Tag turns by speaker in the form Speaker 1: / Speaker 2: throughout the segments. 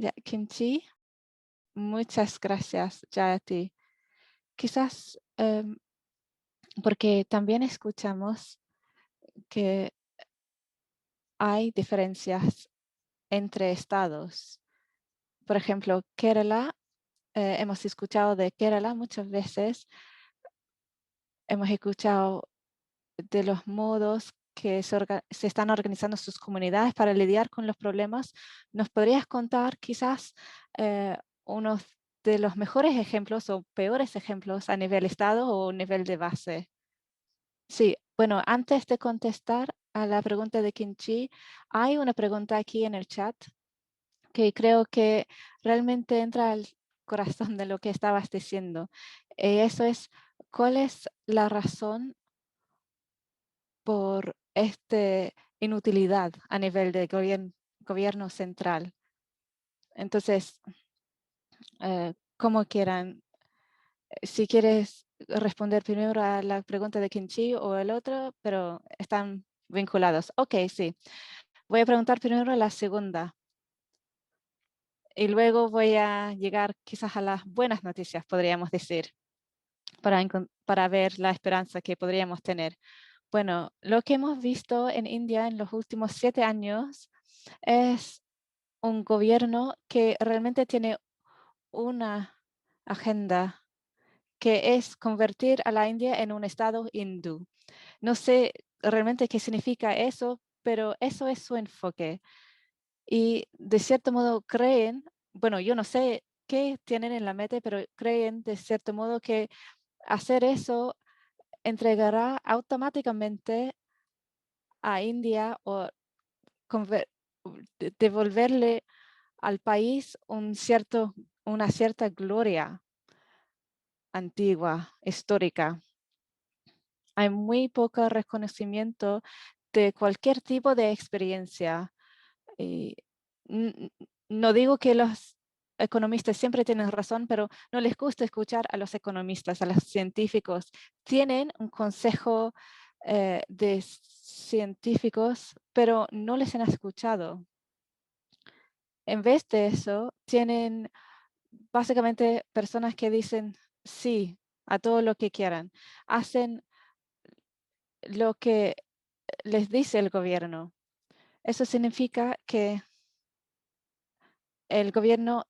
Speaker 1: Ya, Kimchi, muchas gracias ya a ti. Quizás porque también escuchamos que hay diferencias entre estados. Por ejemplo, Kerala, hemos escuchado de Kerala muchas veces, hemos escuchado de los modos que se están organizando sus comunidades para lidiar con los problemas. ¿Nos podrías contar quizás unos de los mejores ejemplos o peores ejemplos a nivel estado o nivel de base? Sí, bueno, antes de contestar a la pregunta de Kimchi, hay una pregunta aquí en el chat que creo que realmente entra al corazón de lo que estabas diciendo. Eso es, ¿cuál es la razón por esta inutilidad a nivel de gobierno central? Entonces, como quieran, si quieres responder primero a la pregunta de Kimchi o el otro, pero están vinculados. Ok, sí. Voy a preguntar primero la segunda y luego voy a llegar quizás a las buenas noticias, podríamos decir, para ver la esperanza que podríamos tener. Bueno, lo que hemos visto en India en los últimos 7 años es un gobierno que realmente tiene una agenda que es convertir a la India en un estado hindú. No sé realmente qué significa eso, pero eso es su enfoque. Y de cierto modo creen, bueno, yo no sé qué tienen en la mente, pero creen de cierto modo que hacer eso entregará automáticamente a India o devolverle al país una cierta gloria antigua, histórica. Hay muy poco reconocimiento de cualquier tipo de experiencia. Y no digo que los economistas siempre tienen razón, pero no les gusta escuchar a los economistas, a los científicos. Tienen un consejo de científicos, pero no les han escuchado. En vez de eso, tienen básicamente personas que dicen sí a todo lo que quieran. Hacen lo que les dice el gobierno. Eso significa que el gobierno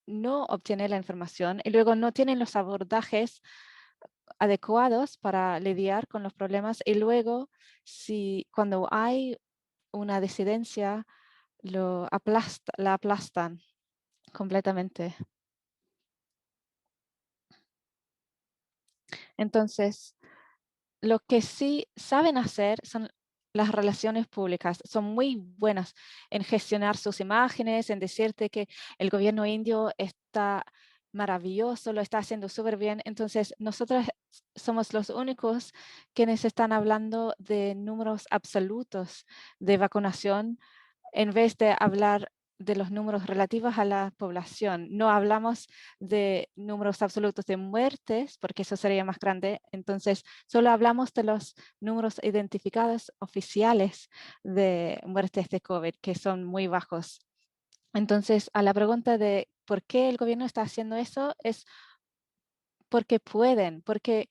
Speaker 1: no obtiene la información y luego no tienen los abordajes adecuados para lidiar con los problemas y luego cuando hay una disidencia la aplastan completamente. Entonces, lo que sí saben hacer son las relaciones públicas. Son muy buenas en gestionar sus imágenes, en decirte que el gobierno indio está maravilloso, lo está haciendo súper bien. Entonces, nosotros somos los únicos quienes están hablando de números absolutos de vacunación en vez de hablar de los números relativos a la población. No hablamos de números absolutos de muertes, porque eso sería más grande. Entonces, solo hablamos de los números identificados oficiales de muertes de COVID, que son muy bajos. Entonces, a la pregunta de por qué el gobierno está haciendo eso, es porque pueden, porque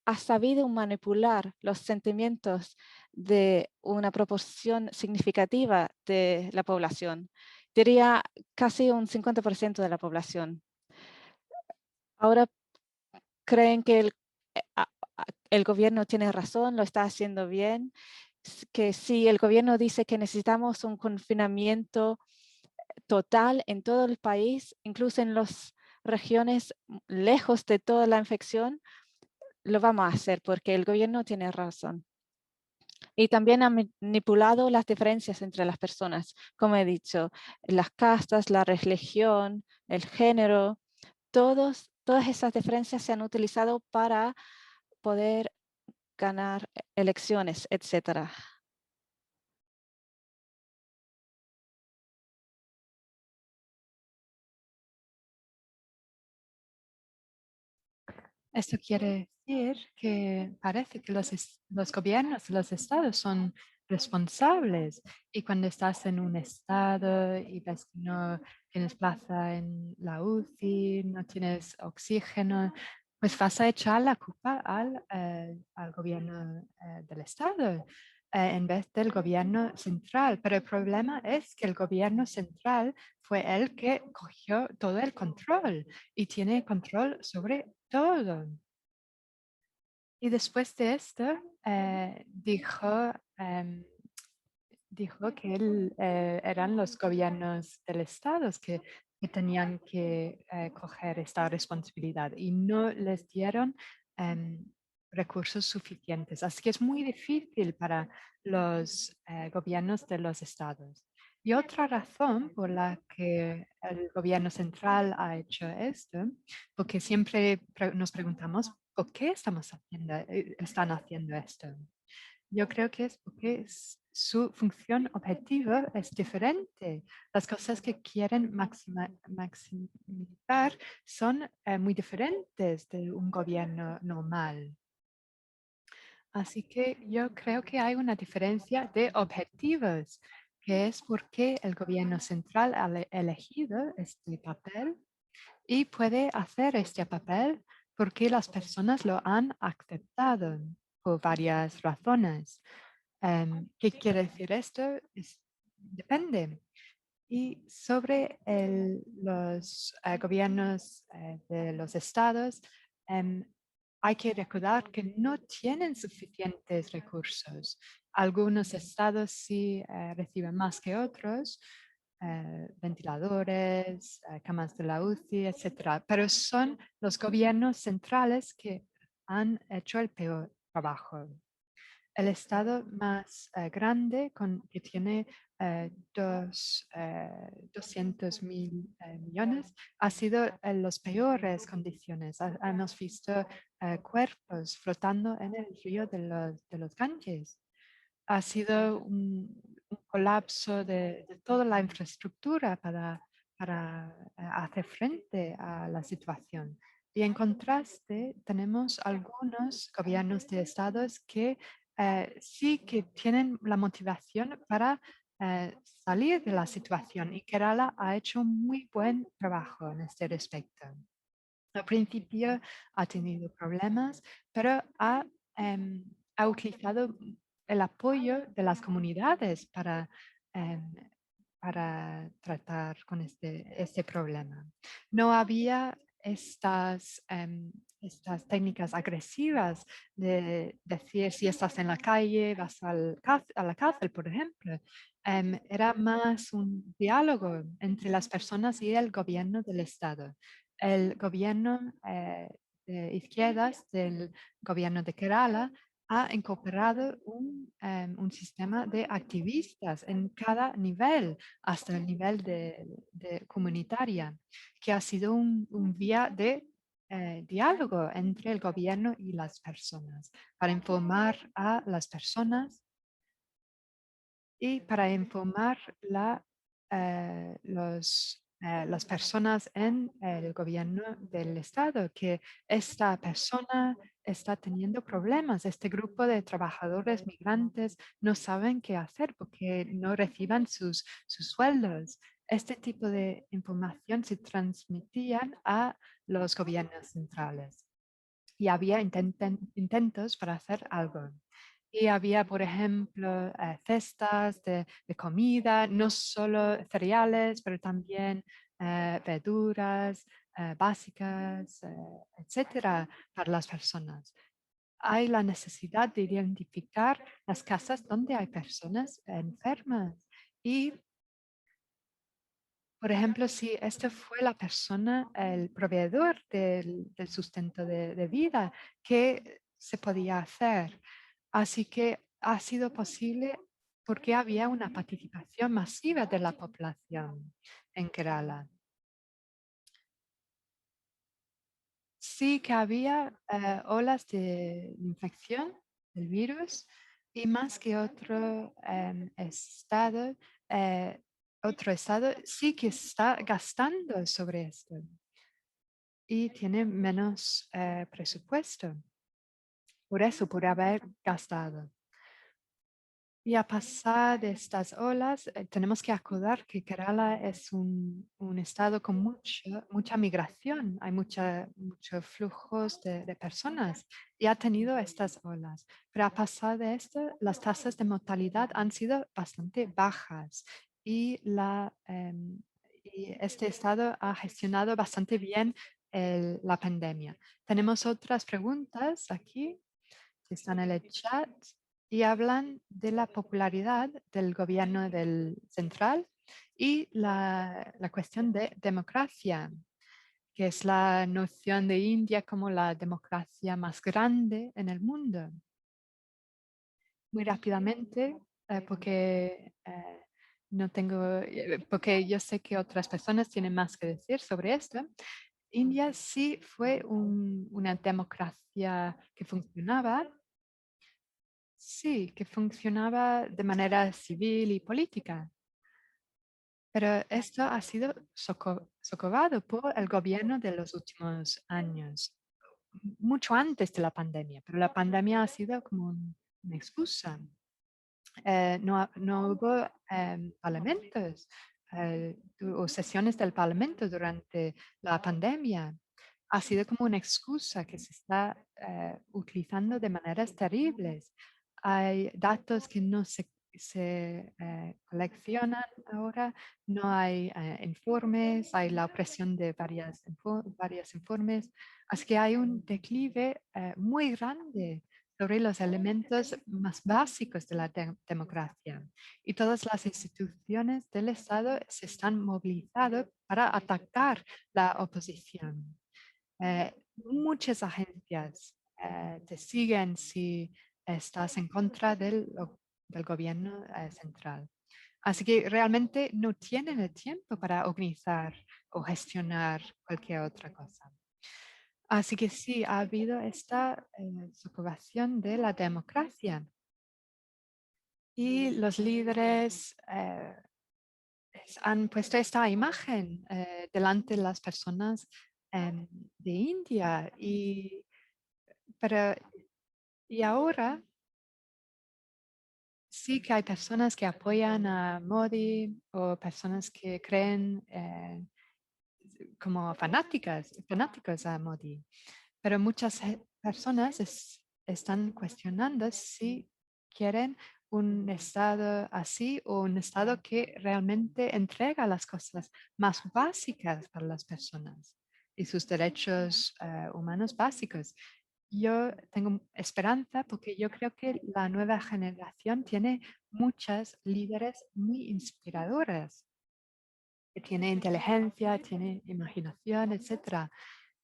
Speaker 1: ha sabido manipular los sentimientos de una proporción significativa de la población. Diría casi un 50% de la población. Ahora creen que el gobierno tiene razón, lo está haciendo bien, que si el gobierno dice que necesitamos un confinamiento total en todo el país, incluso en las regiones lejos de toda la infección, lo vamos a hacer porque el gobierno tiene razón. Y también ha manipulado las diferencias entre las personas, como he dicho, las castas, la religión, el género, todas esas diferencias se han utilizado para poder ganar elecciones, etcétera.
Speaker 2: Esto quiere decir que parece que los gobiernos, los estados son responsables. Y cuando estás en un estado y ves que no tienes plaza en la UCI, no tienes oxígeno, pues vas a echar la culpa al gobierno del estado en vez del gobierno central. Pero el problema es que el gobierno central fue el que cogió todo el control y tiene control sobre todo. Y después de esto, dijo que eran los gobiernos del Estado que tenían que coger esta responsabilidad y no les dieron em, recursos suficientes. Así que es muy difícil para los gobiernos de los estados. Y otra razón por la que el gobierno central ha hecho esto, porque siempre nos preguntamos, ¿por qué están haciendo esto? Yo creo que es porque su función objetiva es diferente. Las cosas que quieren maximizar son muy diferentes de un gobierno normal. Así que yo creo que hay una diferencia de objetivos, que es porque el gobierno central ha elegido este papel y puede hacer este papel porque las personas lo han aceptado por varias razones. ¿Qué quiere decir esto? Depende. Y sobre los gobiernos de los estados, em, hay que recordar que no tienen suficientes recursos. Algunos estados sí reciben más que otros, ventiladores, camas de la UCI, etcétera. Pero son los gobiernos centrales que han hecho el peor trabajo. El estado más grande, que tiene 200 mil millones, ha sido en las peores condiciones. Hemos visto cuerpos flotando en el río de los Ganges. Ha sido un colapso de toda la infraestructura para hacer frente a la situación. Y en contraste, tenemos algunos gobiernos de estados que sí que tienen la motivación para salir de la situación y Kerala ha hecho un muy buen trabajo en este respecto. Al principio ha tenido problemas, pero em, ha utilizado el apoyo de las comunidades em, para tratar con este problema. No había estas técnicas agresivas de decir si estás en la calle, vas a la cárcel, por ejemplo. Era más un diálogo entre las personas y el gobierno del Estado. El gobierno de izquierdas del gobierno de Kerala ha incorporado un sistema de activistas en cada nivel, hasta el nivel de comunitaria, que ha sido un vía de diálogo entre el gobierno y las personas, para informar a las personas y para informar las personas en el gobierno del estado que esta persona está teniendo problemas. Este grupo de trabajadores migrantes no saben qué hacer porque no reciban sus sueldos. Este tipo de información se transmitían a los gobiernos centrales y había intentos para hacer algo. Y había, por ejemplo, cestas de comida, no solo cereales, pero también verduras básicas, etcétera, para las personas. Hay la necesidad de identificar las casas donde hay personas enfermas. Y, por ejemplo, si esta fue la persona, el proveedor del sustento de vida, ¿qué se podía hacer? Así que ha sido posible porque había una participación masiva de la población en Kerala. Sí que había olas de infección del virus y más que eh, otro estado sí que está gastando sobre esto y tiene menos presupuesto. Por eso, por haber gastado. Y a pasar de estas olas, tenemos que acordar que Kerala es un estado con mucha migración, hay muchos flujos de personas y ha tenido estas olas. Pero a pasar de esto, las tasas de mortalidad han sido bastante bajas y, y este estado ha gestionado bastante bien la pandemia. Tenemos otras preguntas aquí que están en el chat y hablan de la popularidad del gobierno del central y la cuestión de democracia, que es la noción de India como la democracia más grande en el mundo. Muy rápidamente, no tengo, porque yo sé que otras personas tienen más que decir sobre esto. India sí fue una democracia que funcionaba. Sí, que funcionaba de manera civil y política, pero esto ha sido socavado por el gobierno de los últimos años, mucho antes de la pandemia, pero la pandemia ha sido como una excusa. No hubo parlamentos o sesiones del parlamento durante la pandemia. Ha sido como una excusa que se está utilizando de maneras terribles. Hay datos que no se coleccionan ahora, no hay informes, hay la opresión de varios informes, así que hay un declive muy grande sobre los elementos más básicos de la democracia. Y todas las instituciones del Estado se están movilizando para atacar la oposición. Muchas agencias te siguen si estás en contra del gobierno central. Así que realmente no tienen el tiempo para organizar o gestionar cualquier otra cosa. Así que sí, ha habido esta socavación de la democracia y los líderes han puesto esta imagen delante de las personas de India pero, y ahora sí que hay personas que apoyan a Modi o personas que creen como fanáticos a Modi. Pero muchas personas están cuestionando si quieren un Estado así o un Estado que realmente entrega las cosas más básicas para las personas y sus derechos humanos básicos. Yo tengo esperanza porque yo creo que la nueva generación tiene muchas líderes muy inspiradoras, que tiene inteligencia, tiene imaginación, etcétera.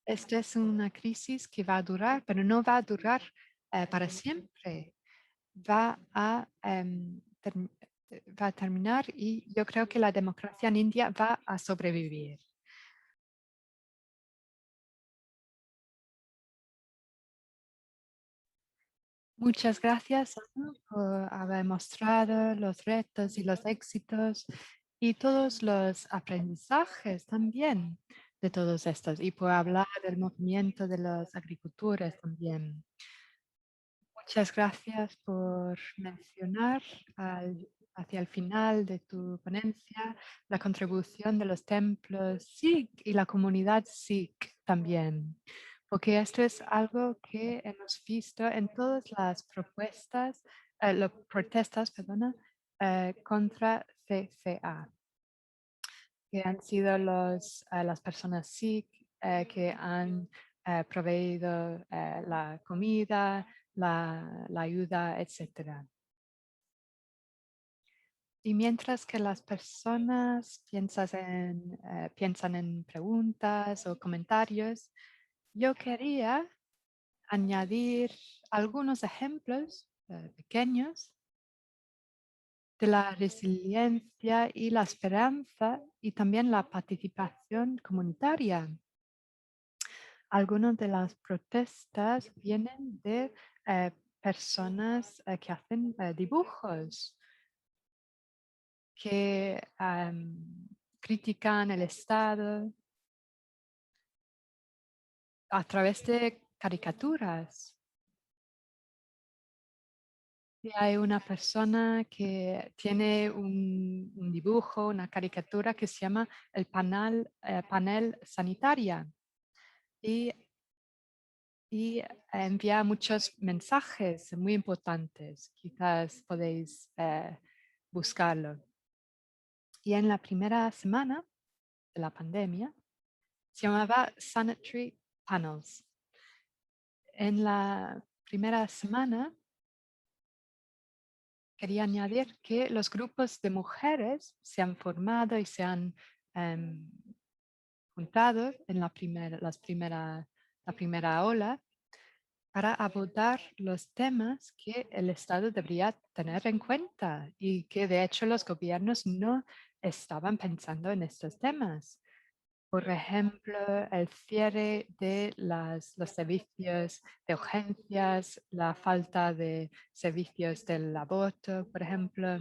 Speaker 2: Esta es una crisis que va a durar, pero no va a durar para siempre. Va a, va a terminar y yo creo que la democracia en India va a sobrevivir. Muchas gracias, Ana, por haber mostrado los retos y los éxitos y todos los aprendizajes también de todos estos y por hablar del movimiento de los agricultores también. Muchas gracias por mencionar hacia el final de tu ponencia la contribución de los templos Sikh y la comunidad Sikh también, porque esto es algo que hemos visto en todas las protestas, perdona, contra CCA, que han sido las personas Sikh que han proveído la comida, la ayuda, etcétera. Y mientras que las personas piensan en preguntas o comentarios, yo quería añadir algunos ejemplos pequeños de la resiliencia y la esperanza y también la participación comunitaria. Algunas de las protestas vienen de personas que hacen dibujos, que critican el Estado a través de caricaturas. que hay una persona que tiene un dibujo, una caricatura que se llama el panel sanitaria y, y envía muchos mensajes muy importantes. Quizás podéis buscarlo. Y en la primera semana de la pandemia se llamaba Sanitary Panels. En la primera semana quería añadir que los grupos de mujeres se han formado y se han em, juntado en la primera ola para abordar los temas que el Estado debería tener en cuenta y que de hecho los gobiernos no estaban pensando en estos temas. Por ejemplo, el cierre de los servicios de urgencias, la falta de servicios del aborto, por ejemplo,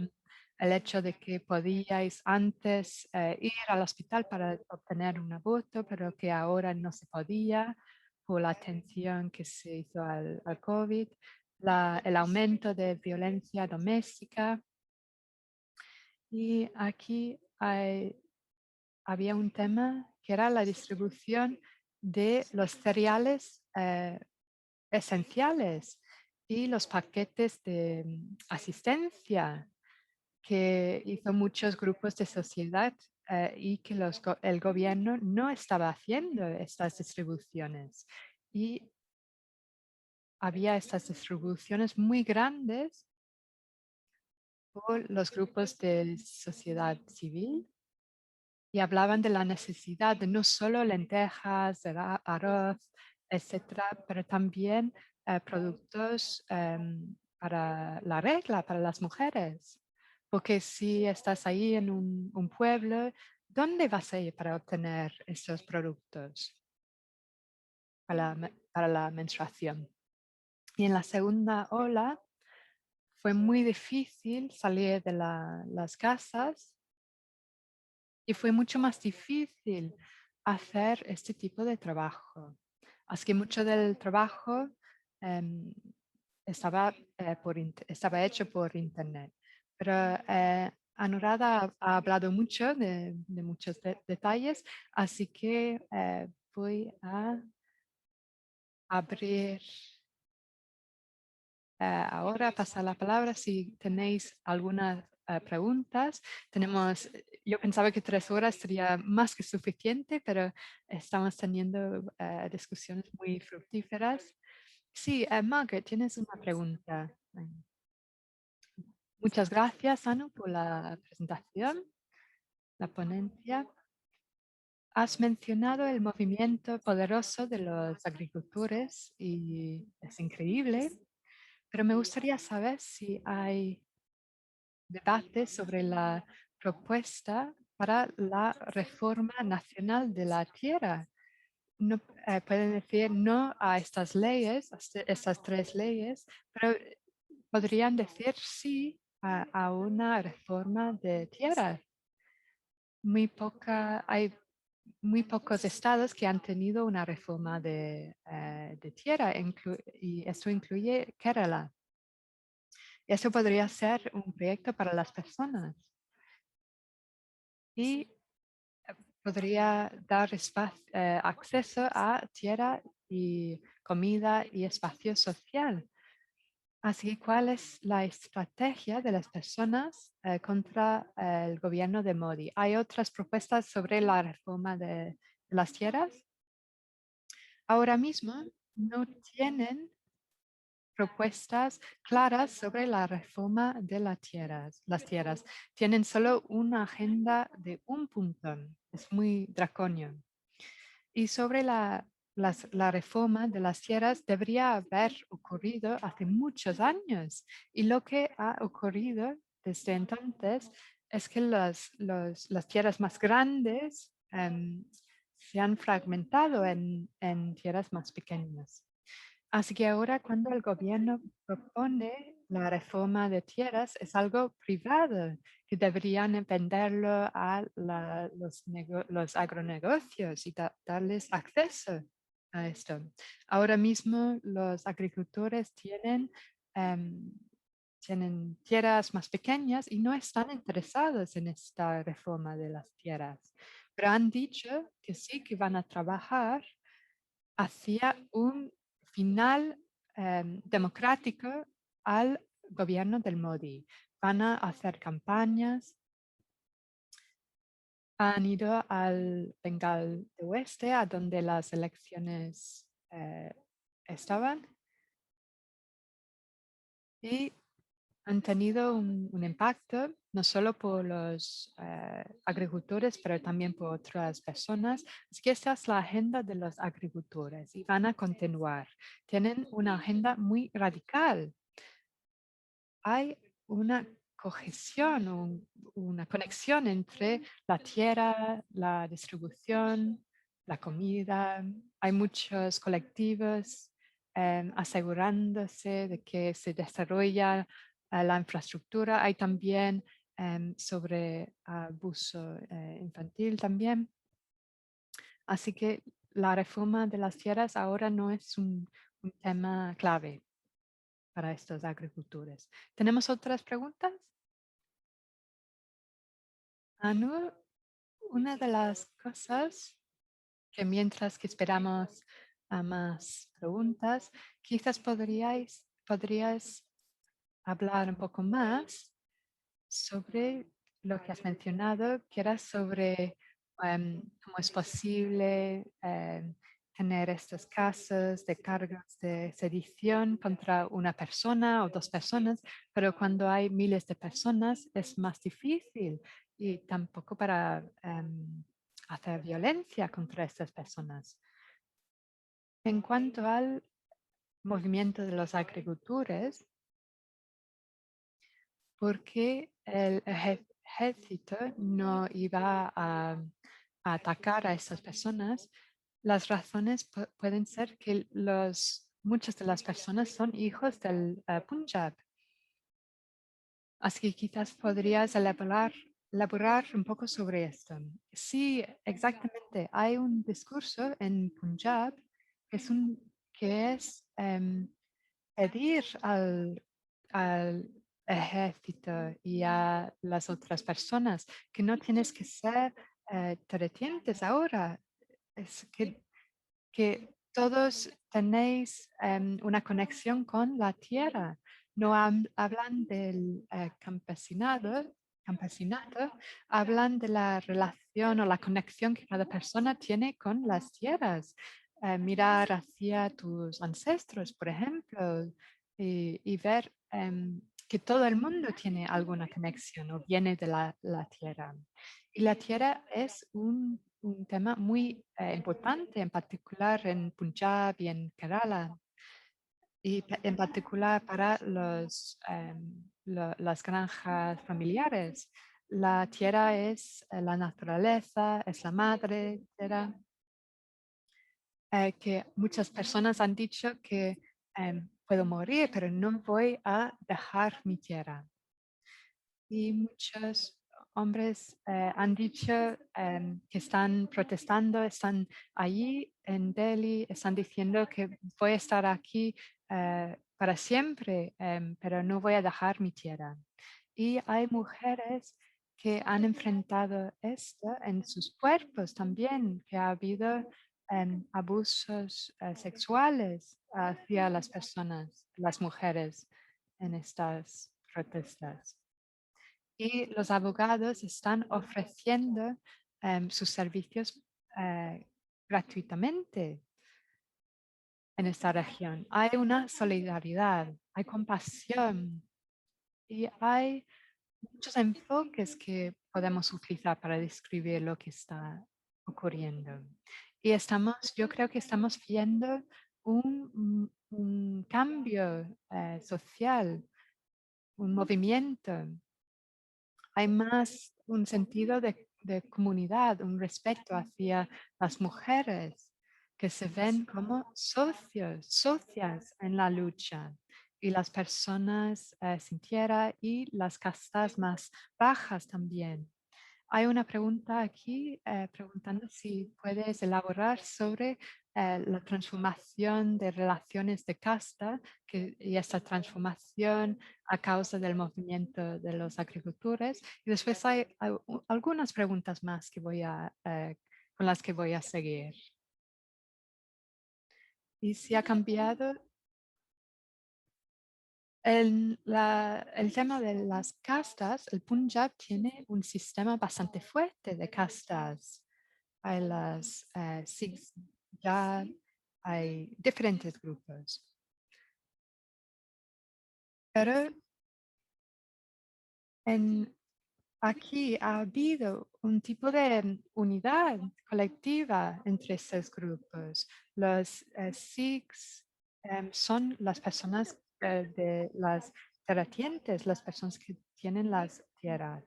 Speaker 2: el hecho de que podíais antes ir al hospital para obtener un aborto, pero que ahora no se podía por la atención que se hizo al COVID, el aumento de violencia doméstica. Y aquí había un tema que era la distribución de los cereales esenciales y los paquetes de asistencia que hizo muchos grupos de sociedad y que el gobierno no estaba haciendo estas distribuciones. Y había estas distribuciones muy grandes por los grupos de sociedad civil y hablaban de la necesidad de no solo lentejas, arroz, etcétera, pero también productos para la regla, para las mujeres. Porque si estás ahí en un pueblo, ¿dónde vas a ir para obtener estos productos para la menstruación? Y en la segunda ola fue muy difícil salir de las casas y fue mucho más difícil hacer este tipo de trabajo. Así que mucho del trabajo em, estaba hecho por internet. Pero Anurada ha hablado mucho de muchos detalles, así que voy a abrir ahora, pasar la palabra si tenéis algunas preguntas. Yo pensaba que 3 horas sería más que suficiente, pero estamos teniendo discusiones muy fructíferas. Sí, Margaret, tienes una pregunta. Muchas gracias, Anu, por la presentación, la ponencia. Has mencionado el movimiento poderoso de los agricultores y es increíble, pero me gustaría saber si hay debate sobre la propuesta para la reforma nacional de la tierra. No, pueden decir no a estas leyes, estas 3 leyes, pero podrían decir sí a una reforma de tierra. Hay muy pocos estados que han tenido una reforma de tierra y esto incluye Kerala. Eso podría ser un proyecto para las personas y podría dar acceso a tierra y comida y espacio social. Así que, ¿cuál es la estrategia de las personas contra el gobierno de Modi? ¿Hay otras propuestas sobre la reforma de las tierras? Ahora mismo no tienen propuestas claras sobre la reforma de las tierras. Tienen solo una agenda de un punto. Es muy draconio. Y sobre la reforma de las tierras debería haber ocurrido hace muchos años. Y lo que ha ocurrido desde entonces es que las tierras más grandes se han fragmentado en tierras más pequeñas. Así que ahora cuando el gobierno propone la reforma de tierras es algo privado que deberían venderlo a los agronegocios y darles acceso a esto. Ahora mismo los agricultores tienen tienen tierras más pequeñas y no están interesados en esta reforma de las tierras, pero han dicho que sí, que van a trabajar hacia un final democrático al gobierno del Modi. Van a hacer campañas, han ido al Bengal de Oeste, a donde las elecciones estaban, y han tenido un impacto no solo por los agricultores, pero también por otras personas. Así que esta es la agenda de los agricultores y van a continuar. Tienen una agenda muy radical. Hay una cohesión, una conexión entre la tierra, la distribución, la comida. Hay muchos colectivos asegurándose de que se desarrolla la infraestructura. Hay también sobre abuso infantil también. Así que la reforma de las tierras ahora no es un tema clave para estos agricultores. ¿Tenemos otras preguntas? Anu, una de las cosas que mientras que esperamos a más preguntas, quizás podrías hablar un poco más sobre lo que has mencionado, que era sobre cómo es posible tener estos casos de cargos de sedición contra una persona o dos personas, pero cuando hay miles de personas es más difícil y tampoco para hacer violencia contra estas personas. En cuanto al movimiento de los agricultores, porque el ejército no iba a atacar a esas personas, las razones pueden ser que muchas de las personas son hijos del Punjab. Así que quizás podrías elaborar un poco sobre esto. Sí, exactamente. Hay un discurso en Punjab que es pedir al ejército y a las otras personas que no tienes que ser terratenientes ahora. Es que todos tenéis una conexión con la tierra. No hablan del campesinato, hablan de la relación o la conexión que cada persona tiene con las tierras. Mirar hacia tus ancestros, por ejemplo, y ver que todo el mundo tiene alguna conexión o viene de la tierra. Y la tierra es un tema muy importante, en particular en Punjab y en Kerala, y en particular para las granjas familiares. La tierra es la naturaleza, es la madre tierra, que muchas personas han dicho que puedo morir, pero no voy a dejar mi tierra. Y muchos hombres han dicho que están protestando, están allí en Delhi, están diciendo que voy a estar aquí para siempre, pero no voy a dejar mi tierra. Y hay mujeres que han enfrentado esto en sus cuerpos también, que ha habido abusos sexuales hacia las personas, las mujeres en estas protestas. Y los abogados están ofreciendo sus servicios gratuitamente en esta región. Hay una solidaridad, hay compasión y hay muchos enfoques que podemos utilizar para describir lo que está ocurriendo. Y yo creo que estamos viendo un cambio social, un movimiento. Hay más un sentido de comunidad, un respeto hacia las mujeres que se ven como socias en la lucha, y las personas sin tierra y las castas más bajas también. Hay una pregunta aquí preguntando si puedes elaborar sobre la transformación de relaciones de casta y esta transformación a causa del movimiento de los agricultores. Y después hay algunas preguntas más que con las que voy a seguir. Y si ha cambiado el tema de las castas. El Punjab tiene un sistema bastante fuerte de castas. Hay las Sikhs, ya hay diferentes grupos. Pero aquí ha habido un tipo de unidad colectiva entre estos grupos. Los Sikhs son las personas de las terratenientes, las personas que tienen las tierras,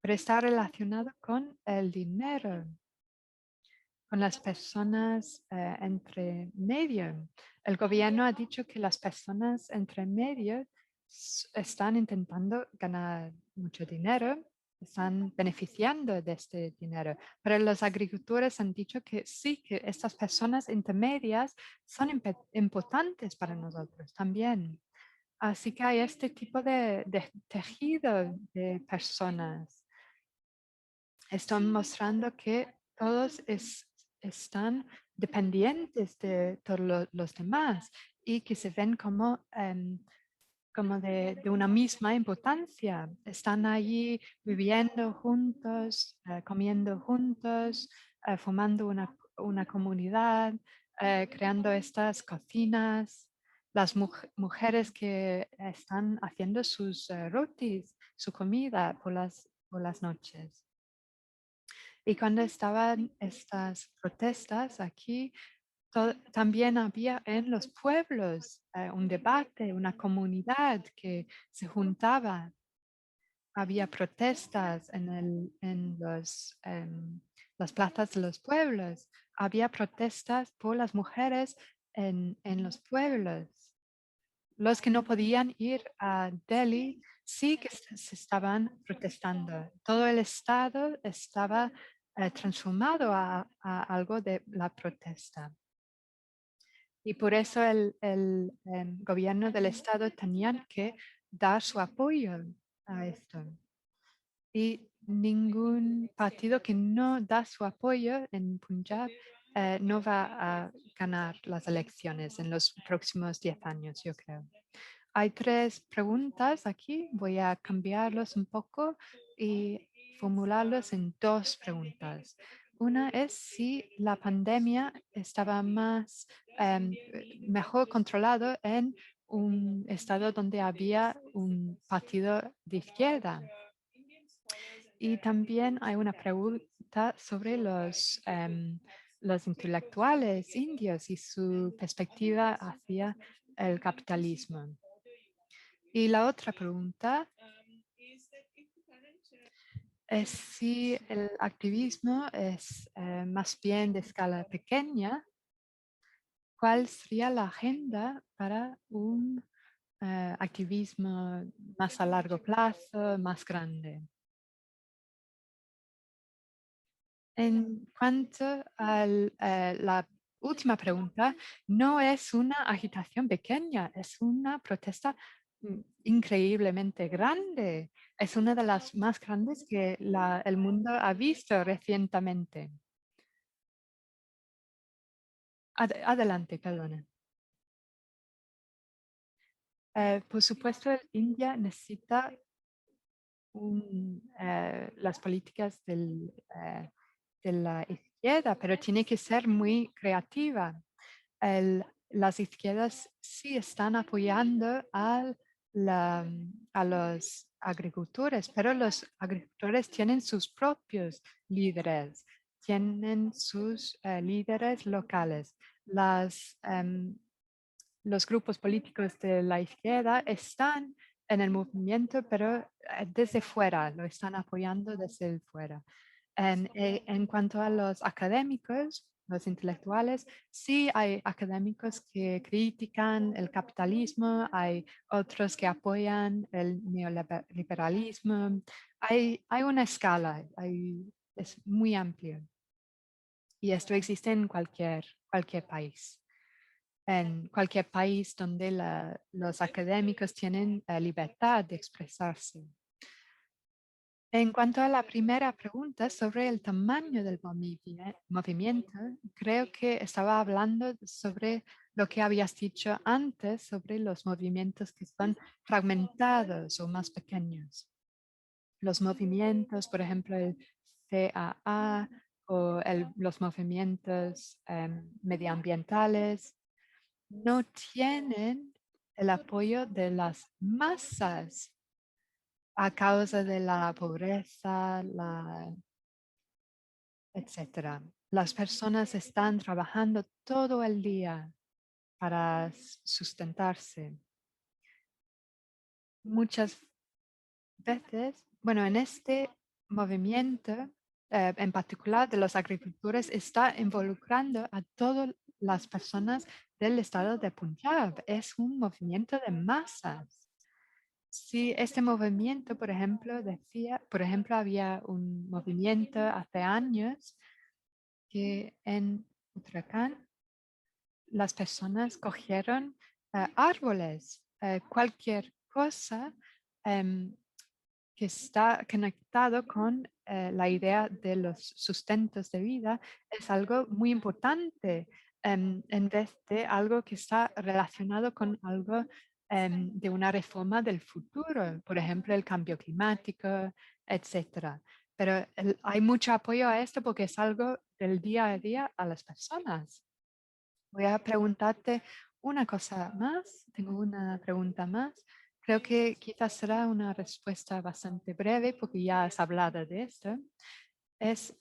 Speaker 2: pero está relacionado con el dinero, con las personas entre medio. El gobierno ha dicho que las personas entre medio están intentando ganar mucho dinero, están beneficiando de este dinero, pero los agricultores han dicho que sí, que estas personas intermedias son importantes para nosotros también. Así que hay este tipo de tejido de personas. Están mostrando que todos están dependientes de todos los demás y que se ven como, como de una misma importancia. Están allí viviendo juntos, comiendo juntos, formando una comunidad, creando estas cocinas. Las mujeres que están haciendo sus rotis, su comida por las noches. Y cuando estaban estas protestas aquí, también había en los pueblos un debate, una comunidad que se juntaba. Había protestas en las plazas de los pueblos. Había protestas por las mujeres en los pueblos. Los que no podían ir a Delhi sí que se estaban protestando. Todo el estado estaba transformado a algo de la protesta. Y por eso el gobierno del estado tenía que dar su apoyo a esto. Y ningún partido que no da su apoyo en Punjab no va a ganar las elecciones en los próximos 10 años, yo creo. Hay 3 preguntas aquí. Voy a cambiarlos un poco y formularlos en 2 preguntas. Una es si la pandemia estaba mejor controlado en un estado donde había un partido de izquierda. Y también hay una pregunta sobre los intelectuales indios y su perspectiva hacia el capitalismo. Y la otra pregunta es si el activismo es más bien de escala pequeña, ¿cuál sería la agenda para un activismo más a largo plazo, más grande? En cuanto a la última pregunta, no es una agitación pequeña, es una protesta increíblemente grande. Es una de las más grandes que el mundo ha visto recientemente. Adelante, perdona. Por supuesto, India necesita las políticas de la izquierda, pero tiene que ser muy creativa. Las izquierdas sí están apoyando a los agricultores, pero los agricultores tienen sus propios líderes, tienen sus líderes locales. Los grupos políticos de la izquierda están en el movimiento, pero desde fuera, lo están apoyando desde fuera. En cuanto a los académicos, los intelectuales, sí hay académicos que critican el capitalismo, hay otros que apoyan el neoliberalismo. Hay una escala, es muy amplio. Y esto existe en cualquier país. En cualquier país donde los académicos tienen libertad de expresarse. En cuanto a la primera pregunta sobre el tamaño del movimiento, creo que estaba hablando sobre lo que habías dicho antes sobre los movimientos que son fragmentados o más pequeños. Los movimientos, por ejemplo, el CAA o los movimientos medioambientales, no tienen el apoyo de las masas a causa de la pobreza, etcétera. Las personas están trabajando todo el día para sustentarse. Muchas veces, bueno, en este movimiento, en particular de los agricultores, está involucrando a todas las personas del estado de Punjab. Es un movimiento de masas. Sí, este movimiento, por ejemplo, había un movimiento hace años que en Uttarakhand las personas cogieron árboles, cualquier cosa em, que está conectado con la idea de los sustentos de vida es algo muy importante en vez de algo que está relacionado con algo de una reforma del futuro, por ejemplo, el cambio climático, etcétera. Pero hay mucho apoyo a esto porque es algo del día a día a las personas. Voy a preguntarte una cosa más. Tengo una pregunta más. Creo que quizás será una respuesta bastante breve porque ya has hablado de esto. Es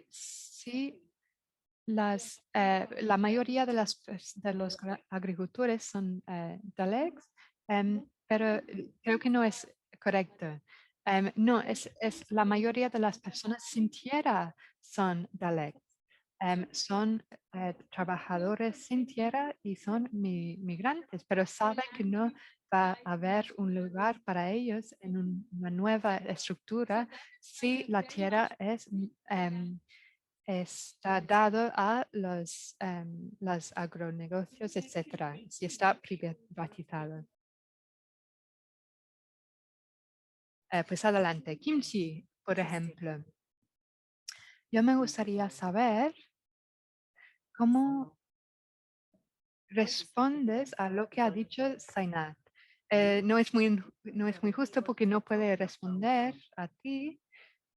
Speaker 2: si la mayoría de, de los agricultores son Daleks, pero creo que no es correcto. No, es la mayoría de las personas sin tierra son Daleks. Son trabajadores sin tierra y son migrantes, pero saben que no va a haber un lugar para ellos en una nueva estructura si la tierra está dado a los agronegocios, etcétera, si está privatizado. Pues adelante, kimchi, por ejemplo. Yo me gustaría saber cómo respondes a lo que ha dicho Zainat. No es muy justo porque no puede responder a ti,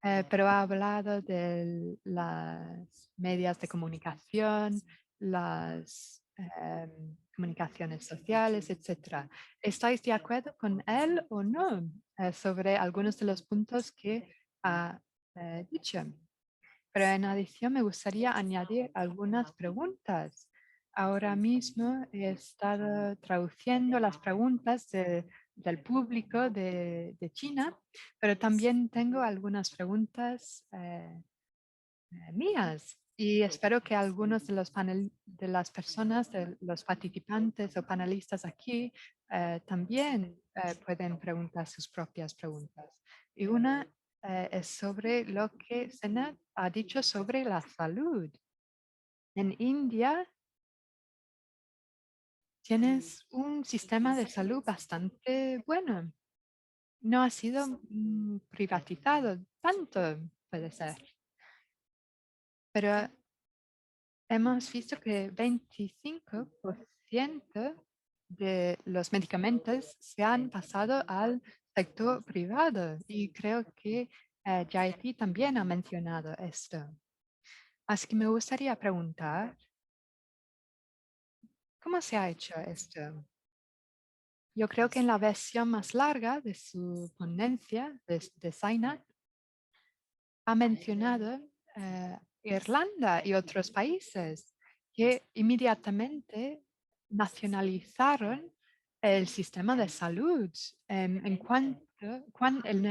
Speaker 2: pero ha hablado de las medios de comunicación, las comunicaciones sociales, etcétera. ¿Estáis de acuerdo con él o no sobre algunos de los puntos que ha dicho? Pero en adición me gustaría añadir algunas preguntas. Ahora mismo he estado traduciendo las preguntas del público de China, pero también tengo algunas preguntas mías y espero que algunos de de las personas, de los participantes o panelistas aquí también pueden preguntar sus propias preguntas. Y una es sobre lo que Senat ha dicho sobre la salud. En India tienes un sistema de salud bastante bueno. No ha sido privatizado tanto, puede ser. Pero hemos visto que 25% de los medicamentos se han pasado al sector privado y creo que Jayati también ha mencionado esto. Así que me gustaría preguntar, ¿cómo se ha hecho esto? Yo creo que en la versión más larga de su ponencia de Zainat ha mencionado Irlanda y otros países que inmediatamente nacionalizaron el sistema de salud en el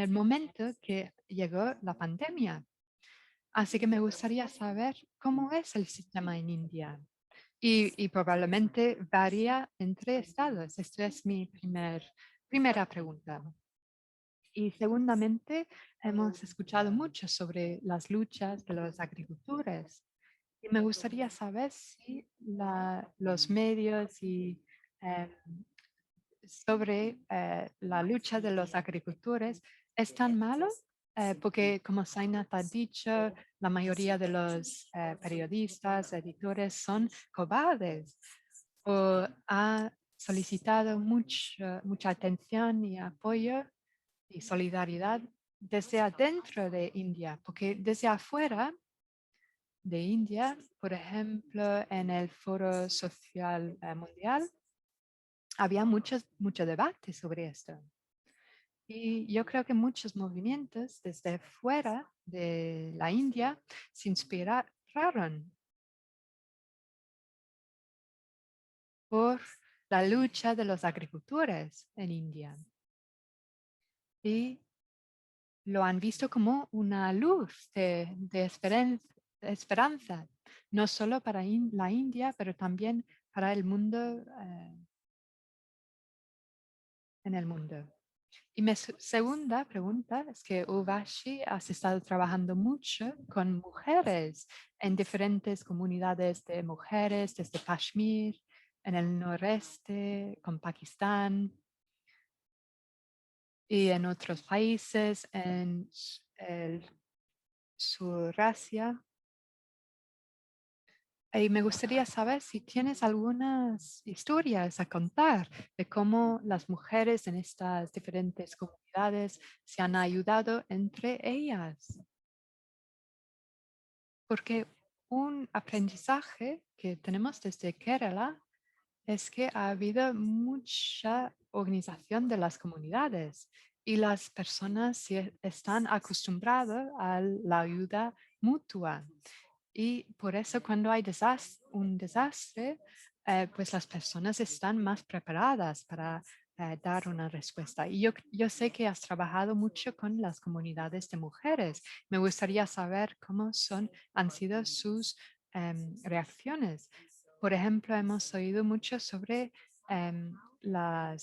Speaker 2: momento que llegó la pandemia. Así que me gustaría saber cómo es el sistema en India y probablemente varía entre estados. Esta es mi primera pregunta. Y segundamente, hemos escuchado mucho sobre las luchas de los agricultores. Y me gustaría saber si los medios y em, sobre la lucha de los agricultores es tan malo, porque como Zainat ha dicho, la mayoría de los periodistas, editores son cobardes o ha solicitado mucha atención y apoyo y solidaridad desde adentro de India, porque desde afuera de India, por ejemplo, en el Foro Social Mundial, había mucho debate sobre esto. Y yo creo que muchos movimientos desde fuera de la India se inspiraron por la lucha de los agricultores en India. Y lo han visto como una luz de esperanza, no solo para la India, pero también para el mundo, en el mundo. Y mi segunda pregunta es que Urvashi has estado trabajando mucho con mujeres en diferentes comunidades de mujeres, desde Kashmir, en el noreste, con Pakistán y en otros países, en el Surasia. Y me gustaría saber si tienes algunas historias a contar de cómo las mujeres en estas diferentes comunidades se han ayudado entre ellas. Porque un aprendizaje que tenemos desde Kerala es que ha habido mucha organización de las comunidades y las personas están acostumbradas a la ayuda mutua. Y por eso cuando hay un desastre, pues las personas están más preparadas para dar una respuesta. Y yo sé que has trabajado mucho con las comunidades de mujeres. Me gustaría saber cómo han sido sus reacciones. Por ejemplo, hemos oído mucho sobre una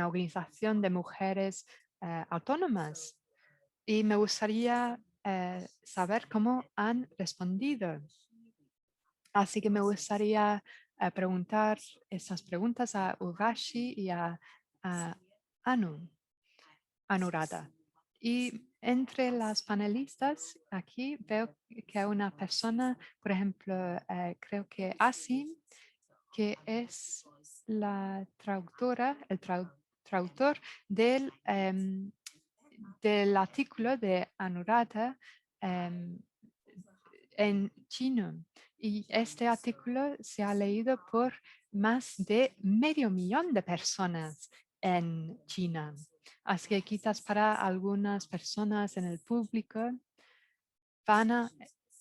Speaker 2: organización de mujeres autónomas y me gustaría saber cómo han respondido. Así que me gustaría preguntar esas preguntas a Urvashi y a Anu, Anurada. Y entre las panelistas aquí veo que hay una persona, por ejemplo, creo que Asim, que es la traductora, el traductor del artículo de Anuradha en chino. Y este artículo se ha leído por más de 500,000 de personas en China. Así que quizás para algunas personas en el público van a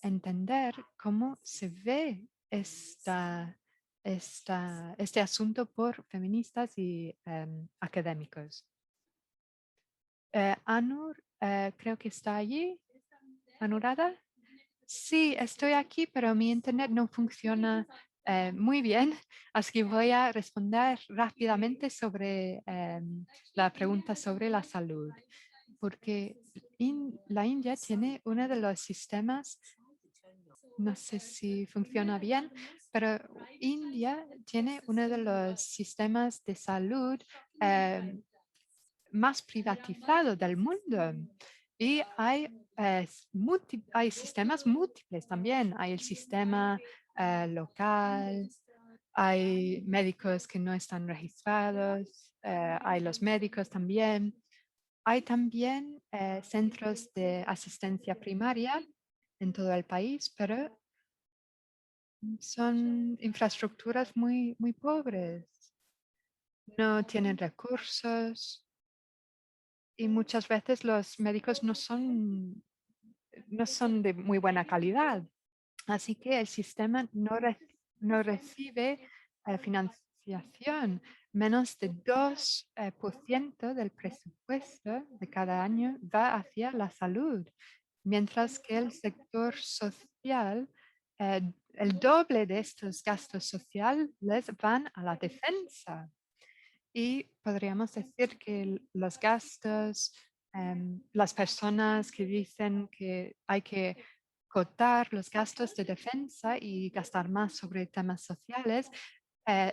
Speaker 2: entender cómo se ve este asunto por feministas y académicos. Anur, creo que está allí. Anurada. Sí, estoy aquí, pero mi internet no funciona muy bien, así que voy a responder rápidamente sobre la pregunta sobre la salud, porque la India tiene uno de los sistemas, no sé si funciona bien, pero India tiene uno de los sistemas de salud más privatizado del mundo. Y hay sistemas múltiples también. Hay el sistema local, hay médicos que no están registrados, hay los médicos también. Hay también centros de asistencia primaria en todo el país, pero son infraestructuras muy pobres. No tienen recursos y muchas veces los médicos no son de muy buena calidad. Así que el sistema no recibe financiación. Menos de 2% del presupuesto de cada año va hacia la salud, mientras que el sector social, el doble de estos gastos sociales van a la defensa. Y podríamos decir que los gastos, las personas que dicen que hay que acotar los gastos de defensa y gastar más sobre temas sociales,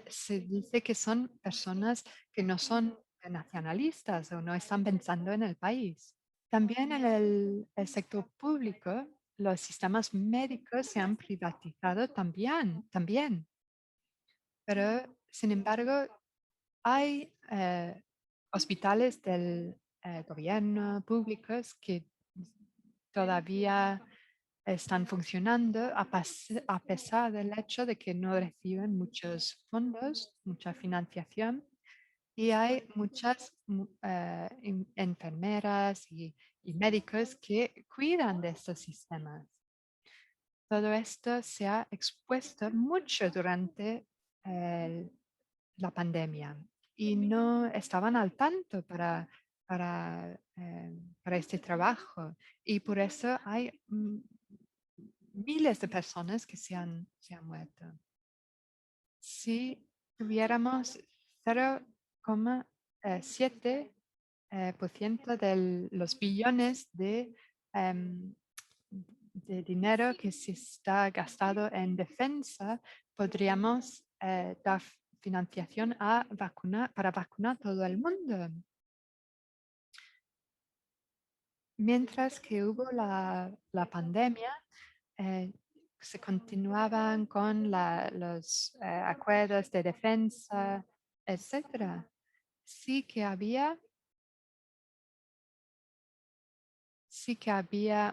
Speaker 2: se dice que son personas que no son nacionalistas o no están pensando en el país. También en el sector público, los sistemas médicos se han privatizado también. Pero, sin embargo, hay hospitales del gobierno públicos que todavía están funcionando a pesar del hecho de que no reciben muchos fondos, mucha financiación, y hay muchas enfermeras y médicos que cuidan de estos sistemas. Todo esto se ha expuesto mucho durante el la pandemia y no estaban al tanto para este trabajo. Y por eso hay miles de personas que se han muerto. Si tuviéramos 0,7 por ciento de los billones em, de dinero que se está gastado en defensa, podríamos dar financiación para vacunar todo el mundo. Mientras que hubo la pandemia, eh, se continuaban con los acuerdos de defensa, etcétera. Sí que había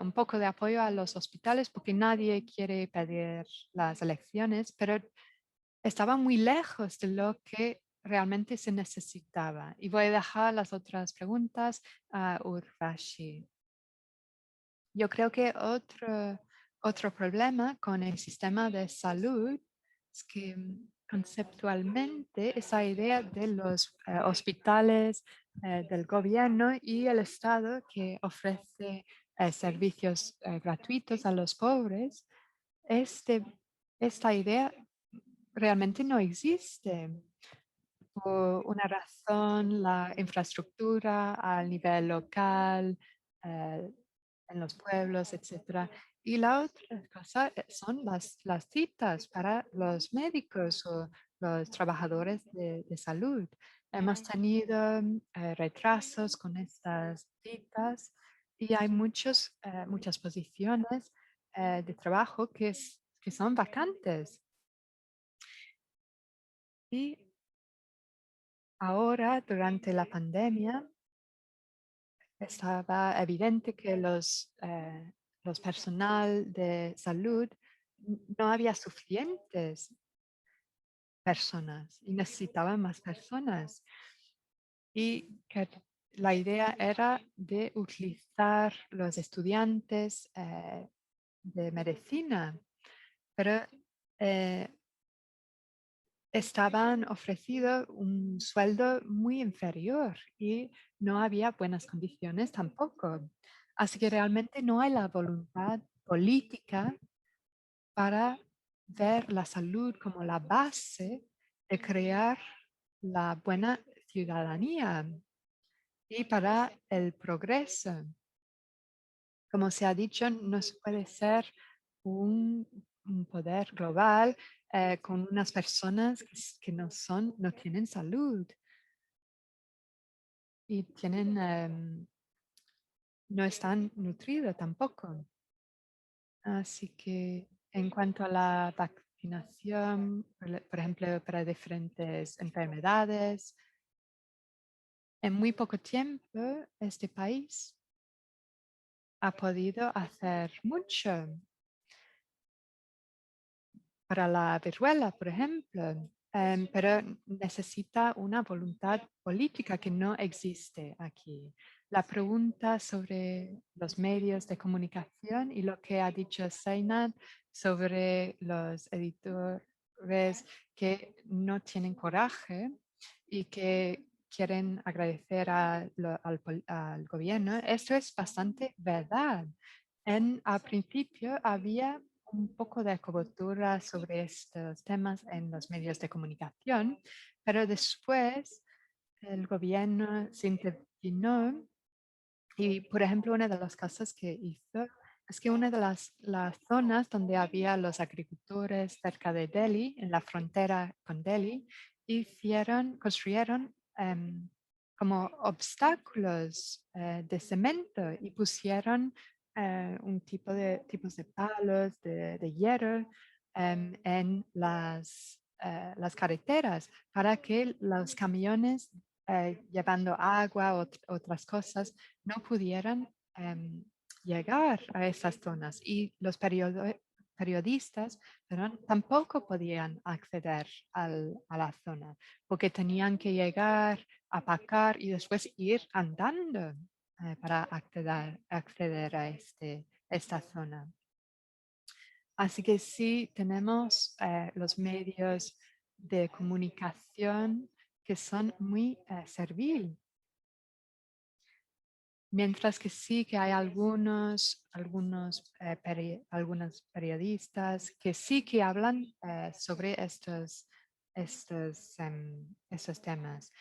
Speaker 2: un poco de apoyo a los hospitales porque nadie quiere perder las elecciones, pero estaba muy lejos de lo que realmente se necesitaba. Y voy a dejar las otras preguntas a Urvashi. Yo creo que otro problema con el sistema de salud es que conceptualmente esa idea de los hospitales del gobierno y el Estado que ofrece servicios gratuitos a los pobres, este, esta idea realmente no existe. Por una razón, la infraestructura al nivel local, eh, en los pueblos, etcétera. Y la otra cosa son las citas para los médicos o los trabajadores de salud. Hemos tenido retrasos con estas citas y hay muchas posiciones de trabajo que son vacantes. Y ahora, durante la pandemia, estaba evidente que los personal de salud no había suficientes personas y necesitaban más personas. Y que la idea era de utilizar los estudiantes de medicina, pero eh, estaban ofrecido un sueldo muy inferior y no había buenas condiciones tampoco. Así que realmente no hay la voluntad política para ver la salud como la base de crear la buena ciudadanía y para el progreso. Como se ha dicho, no se puede ser un poder global con unas personas que no tienen salud y no están nutridos tampoco. Así que en cuanto a la vacunación, por ejemplo, para diferentes enfermedades, en muy poco tiempo este país ha podido hacer mucho. Para la viruela, por ejemplo, pero necesita una voluntad política que no existe aquí. La pregunta sobre los medios de comunicación y lo que ha dicho Seinat sobre los editores que no tienen coraje y que quieren agradecer al gobierno, esto es bastante verdad. Al principio había un poco de cobertura sobre estos temas en los medios de comunicación, pero después el gobierno se intervino y, por ejemplo, una de las cosas que hizo es que una de las zonas donde había los agricultores cerca de Delhi, en la frontera con Delhi, construyeron como obstáculos de cemento y pusieron tipos de palos de hierro en las carreteras para que los camiones llevando agua o otras cosas no pudieran llegar a esas zonas y los periodistas tampoco podían acceder a la zona porque tenían que llegar, apacar y después ir andando para acceder a esta zona. Así que sí, tenemos los medios de comunicación que son muy servil. Mientras que sí que hay algunos periodistas que sí que hablan sobre estos temas.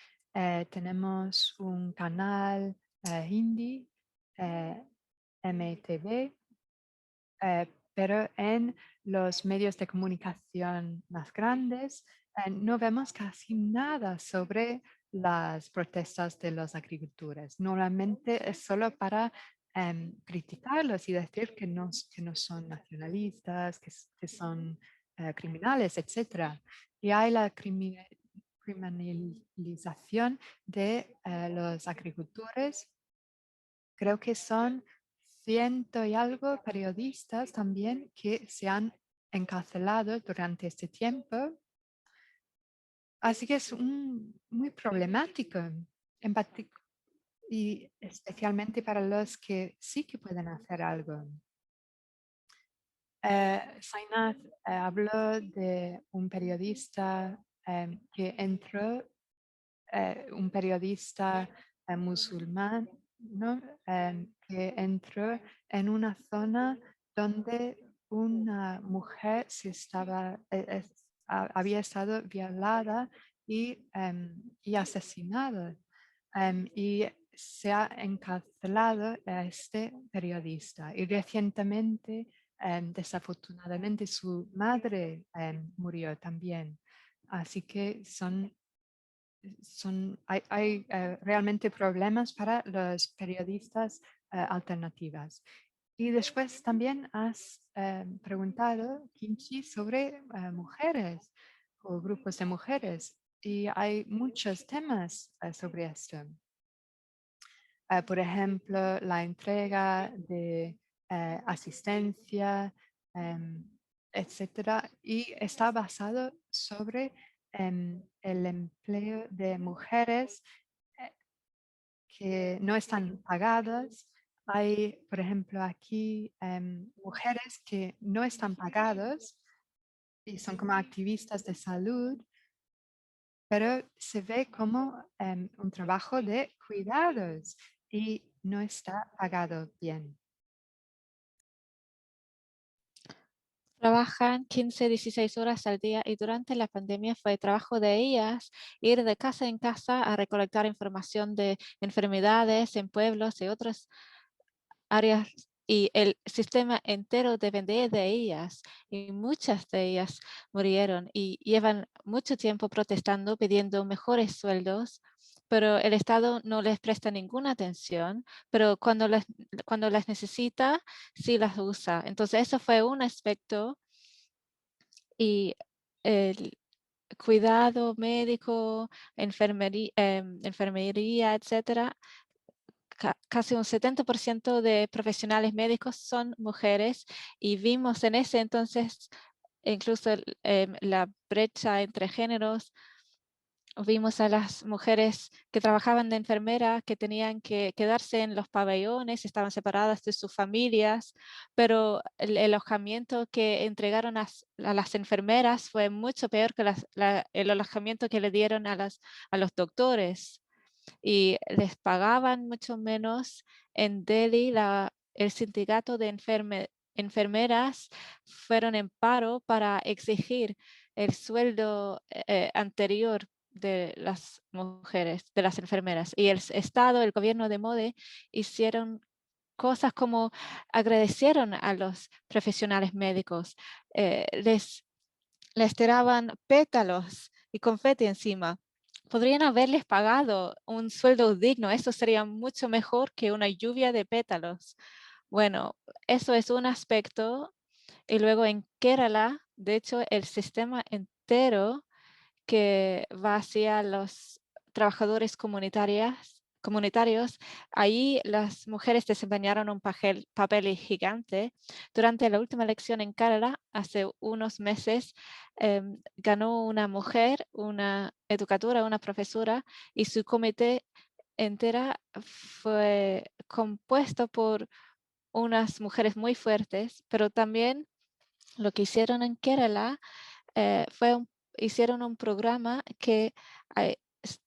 Speaker 2: Tenemos un canal hindi, MTV, pero en los medios de comunicación más grandes no vemos casi nada sobre las protestas de los agricultores. Normalmente es solo para criticarlos y decir que no son nacionalistas, que son criminales, etc. Y hay la criminalización de los agricultores. Creo que son ciento y algo periodistas también que se han encarcelado durante este tiempo. Así que es muy problemático y especialmente para los que sí que pueden hacer algo. Sainath habló de un periodista que entró, un periodista musulmán, ¿no? Que entró en una zona donde una mujer había estado violada y asesinada. Y se ha encarcelado a este periodista. Y recientemente, desafortunadamente, su madre murió también. Así que hay realmente problemas para los periodistas alternativas. Y después también has preguntado, Kimchi, sobre mujeres o grupos de mujeres. Y hay muchos temas sobre esto. Por ejemplo, la entrega de asistencia, etcétera, y está basado sobre el empleo de mujeres eh, que no están pagadas. Hay, por ejemplo, aquí mujeres que no están pagadas y son como activistas de salud, pero se ve como un trabajo de cuidados y no está pagado bien.
Speaker 1: Trabajan 15, 16 horas al día y durante la pandemia fue trabajo de ellas ir de casa en casa a recolectar información de enfermedades en pueblos y otras áreas y el sistema entero dependía de ellas y muchas de ellas murieron y llevan mucho tiempo protestando, pidiendo mejores sueldos, pero el Estado no les presta ninguna atención, pero cuando las necesita, sí las usa. Entonces, eso fue un aspecto y el cuidado médico, enfermería, etcétera, casi un 70% de profesionales médicos son mujeres y vimos en ese entonces incluso la brecha entre géneros. Vimos a las mujeres que trabajaban de enfermera que tenían que quedarse en los pabellones, estaban separadas de sus familias, pero el alojamiento que entregaron a las enfermeras fue mucho peor que el alojamiento que le dieron a los doctores y les pagaban mucho menos. En Delhi, el sindicato de enfermeras fueron en paro para exigir el sueldo anterior de las mujeres, de las enfermeras. Y el Estado, el gobierno de Modi, hicieron cosas como agradecieron a los profesionales médicos, les tiraban pétalos y confeti encima. Podrían haberles pagado un sueldo digno, eso sería mucho mejor que una lluvia de pétalos. Bueno, eso es un aspecto. Y luego en Kerala, de hecho, el sistema entero que va hacia los trabajadores comunitarios, ahí las mujeres desempeñaron un papel gigante. Durante la última elección en Kerala, hace unos meses, ganó una mujer, una educadora, una profesora, y su comité entera fue compuesto por unas mujeres muy fuertes, pero también lo que hicieron en Kerala hicieron un programa que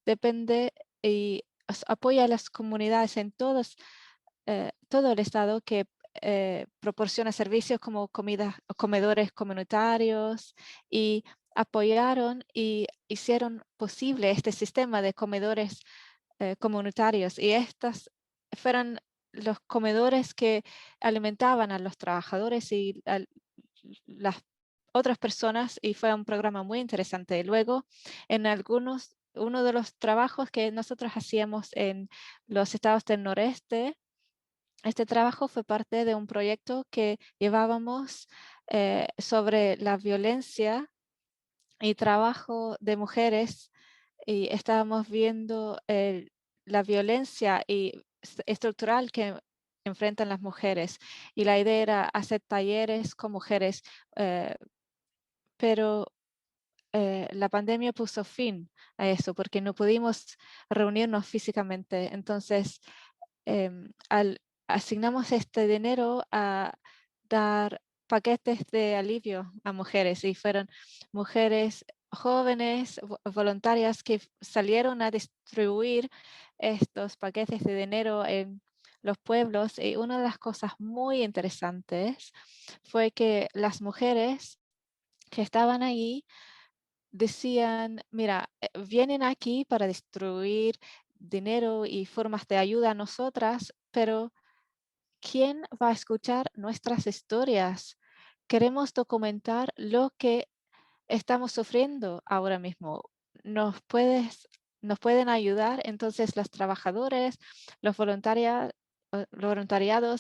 Speaker 1: depende y apoya a las comunidades en todo el estado que proporciona servicios como comedores comunitarios y apoyaron y hicieron posible este sistema de comedores comunitarios y estas fueron los comedores que alimentaban a los trabajadores y a las otras personas y fue un programa muy interesante. Luego, uno de los trabajos que nosotros hacíamos en los estados del noreste, este trabajo fue parte de un proyecto que llevábamos sobre la violencia y trabajo de mujeres y estábamos viendo la violencia estructural que enfrentan las mujeres. Y la idea era hacer talleres con mujeres, pero la pandemia puso fin a eso porque no pudimos reunirnos físicamente. Entonces, asignamos este dinero a dar paquetes de alivio a mujeres y fueron mujeres jóvenes, voluntarias que salieron a distribuir estos paquetes de dinero en los pueblos y una de las cosas muy interesantes fue que las mujeres que estaban ahí decían, mira, vienen aquí para distribuir dinero y formas de ayuda a nosotras, pero ¿quién va a escuchar nuestras historias? Queremos documentar lo que estamos sufriendo ahora mismo. Nos pueden ayudar? Entonces, los trabajadores, los voluntariados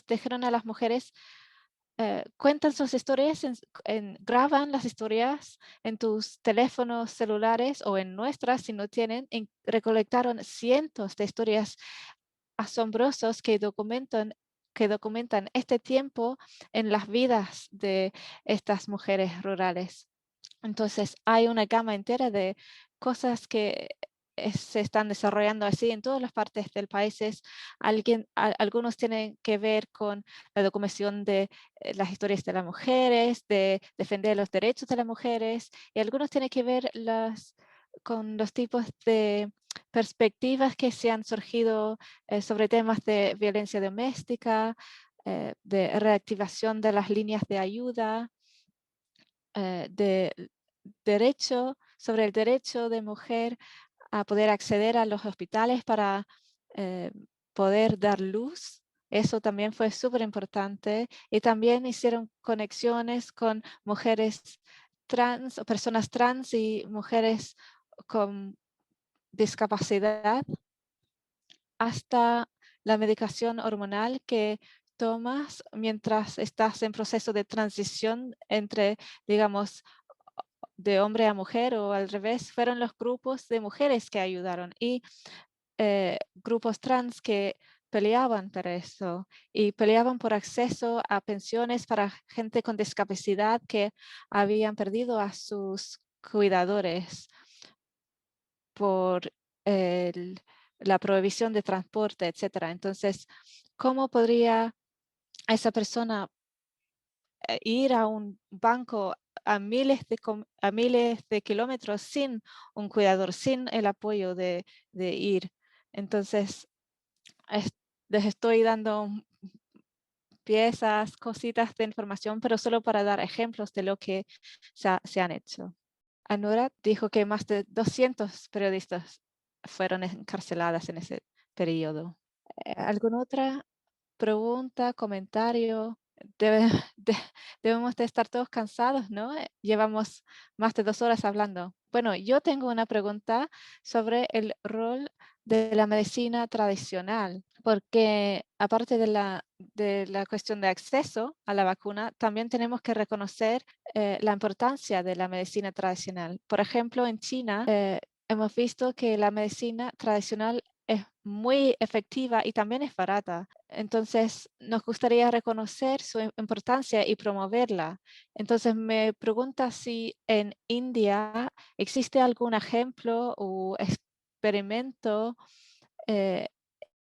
Speaker 1: dejaron a las mujeres cuentan sus historias, graban las historias en tus teléfonos celulares o en nuestras si no tienen, recolectaron cientos de historias asombrosas que documentan este tiempo en las vidas de estas mujeres rurales. Entonces hay una gama entera de cosas que se están desarrollando así en todas las partes del país. Algunos tienen que ver con la documentación de las historias de las mujeres, de defender los derechos de las mujeres, y algunos tienen que ver con los tipos de perspectivas que se han surgido sobre temas de violencia doméstica, de reactivación de las líneas de ayuda, de sobre el derecho de mujer a poder acceder a los hospitales para eh, poder dar luz. Eso también fue súper importante. Y también hicieron conexiones con mujeres trans, o personas trans y mujeres con discapacidad, hasta la medicación hormonal que tomas mientras estás en proceso de transición entre, digamos, de hombre a mujer o al revés, fueron los grupos de mujeres que ayudaron y grupos trans que peleaban por eso y peleaban por acceso a pensiones para gente con discapacidad que habían perdido a sus cuidadores por la prohibición de transporte, etcétera. Entonces, ¿cómo podría esa persona ir a un banco a miles de kilómetros sin un cuidador, sin el apoyo de ir? Entonces, les estoy dando piezas, cositas de información, pero solo para dar ejemplos de lo que se han hecho. Anura dijo que más de 200 periodistas fueron encarceladas en ese periodo. ¿Alguna otra? pregunta, comentario. Debe- de- debemos de estar todos cansados, ¿no? Llevamos más de 2 horas hablando. Bueno, yo tengo una pregunta sobre el rol de la medicina tradicional, porque aparte de la cuestión de acceso a la vacuna, también tenemos que reconocer la importancia de la medicina tradicional. Por ejemplo, en China hemos visto que la medicina tradicional es muy efectiva y también es barata. Entonces, nos gustaría reconocer su importancia y promoverla. Entonces, me pregunta si en India existe algún ejemplo o experimento eh,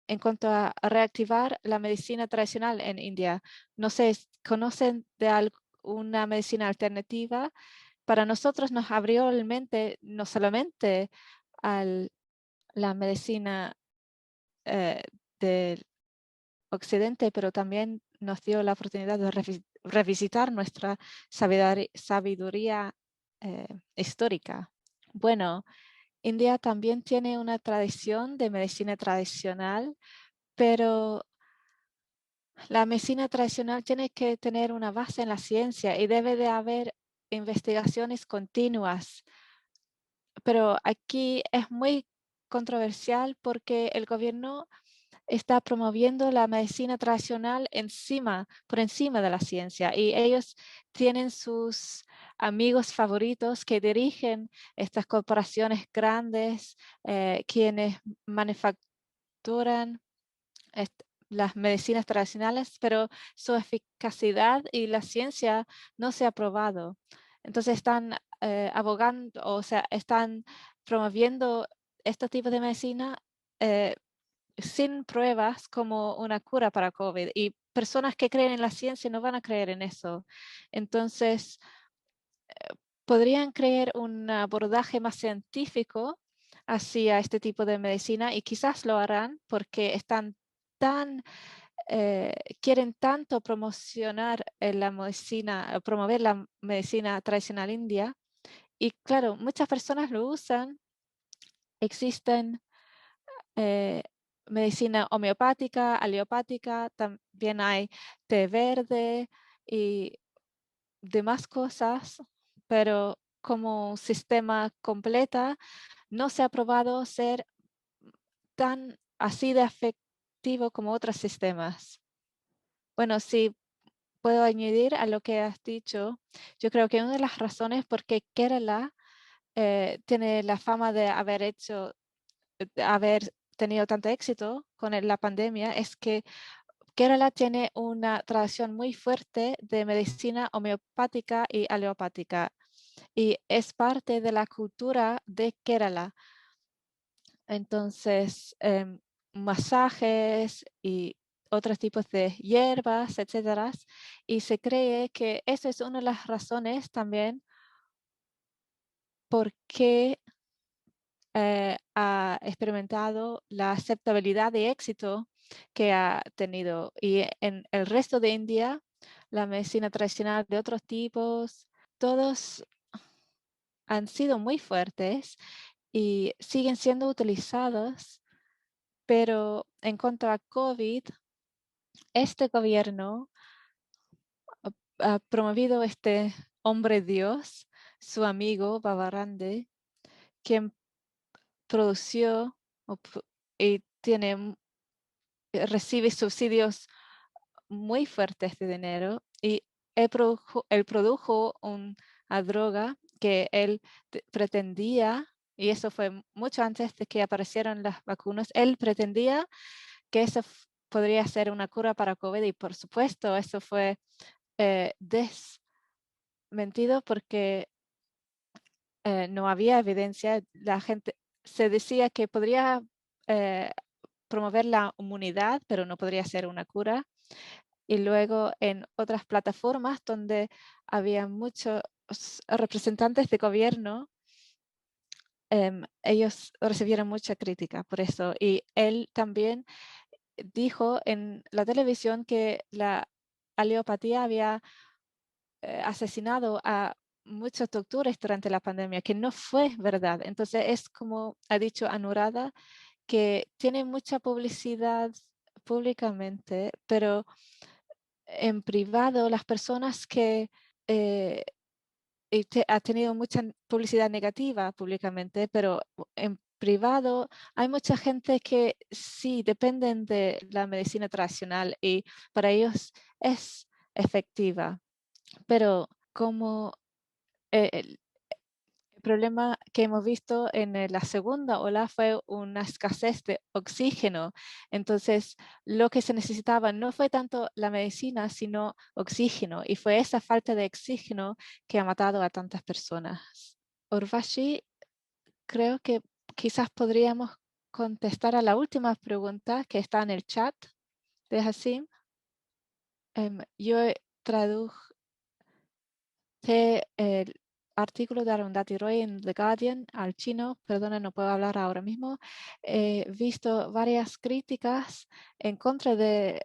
Speaker 1: en cuanto a reactivar la medicina tradicional en India. No sé, ¿conocen de alguna medicina alternativa? Para nosotros nos abrió el mente no solamente a la medicina eh, del Occidente, pero también nos dio la oportunidad de revisitar nuestra sabiduría histórica. Bueno, India también tiene una tradición de medicina tradicional, pero la medicina tradicional tiene que tener una base en la ciencia y debe de haber investigaciones continuas. Pero aquí es muy controversial porque el gobierno está promoviendo la medicina tradicional por encima de la ciencia, y ellos tienen sus amigos favoritos que dirigen estas corporaciones grandes, quienes manufacturan las medicinas tradicionales, pero su eficacidad y la ciencia no se ha probado. Entonces están abogando, o sea, están promoviendo este tipo de medicina eh, sin pruebas como una cura para COVID, y personas que creen en la ciencia no van a creer en eso. Entonces, podrían creer un abordaje más científico hacia este tipo de medicina, y quizás lo harán porque están tan, quieren tanto promocionar la medicina, promover la medicina tradicional india. Y claro, muchas personas lo usan. Existen eh, medicina homeopática, aliopática, también hay té verde y demás cosas, pero como sistema completa no se ha probado ser tan así de efectivo como otros sistemas. Bueno, si puedo añadir a lo que has dicho, yo creo que una de las razones por qué Kerala tiene la fama de haber tenido tanto éxito con la pandemia es que Kerala tiene una tradición muy fuerte de medicina homeopática y aleopática, y es parte de la cultura de Kerala. Entonces, masajes y otros tipos de hierbas, etcétera. Y se cree que eso es una de las razones también por qué ha experimentado la aceptabilidad y éxito que ha tenido. Y en el resto de India, la medicina tradicional de otros tipos, todos han sido muy fuertes y siguen siendo utilizados, pero en cuanto a COVID, este gobierno ha promovido este hombre Dios, su amigo Babarande, quien produció y recibe subsidios muy fuertes de dinero, y él produjo una droga que él pretendía, y eso fue mucho antes de que aparecieran las vacunas. Él pretendía que eso podría ser una cura para COVID, y por supuesto eso fue desmentido porque no había evidencia. La gente se decía que podría eh, promover la inmunidad, pero no podría ser una cura. Y luego en otras plataformas donde había muchos representantes de gobierno, ellos recibieron mucha crítica por eso. Y él también dijo en la televisión que la aleopatía había asesinado a muchos doctores durante la pandemia, que no fue verdad. Entonces es como ha dicho Anurada, que tiene mucha publicidad públicamente, pero en privado las personas que eh, ha tenido mucha publicidad negativa públicamente, pero en privado hay mucha gente que sí dependen de la medicina tradicional y para ellos es efectiva, pero como el problema que hemos visto en la segunda ola fue una escasez de oxígeno. Entonces, lo que se necesitaba no fue tanto la medicina, sino oxígeno. Y fue esa falta de oxígeno que ha matado a tantas personas. Urvashi, creo que quizás podríamos contestar a la última pregunta que está en el chat de Hasim. Yo traduje el artículo de Arundhati Roy en The Guardian al chino, perdona, no puedo hablar ahora mismo. He visto varias críticas en contra de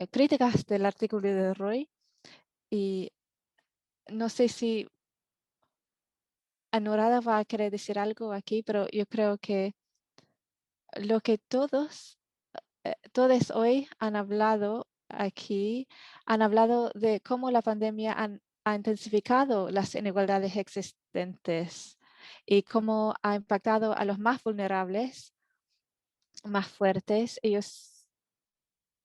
Speaker 1: críticas del artículo de Roy y no sé si Anuradha va a querer decir algo aquí, pero yo creo que lo que todos hoy han hablado aquí, han hablado de cómo la pandemia ha intensificado las inigualdades existentes y cómo ha impactado a los más vulnerables, más fuertes.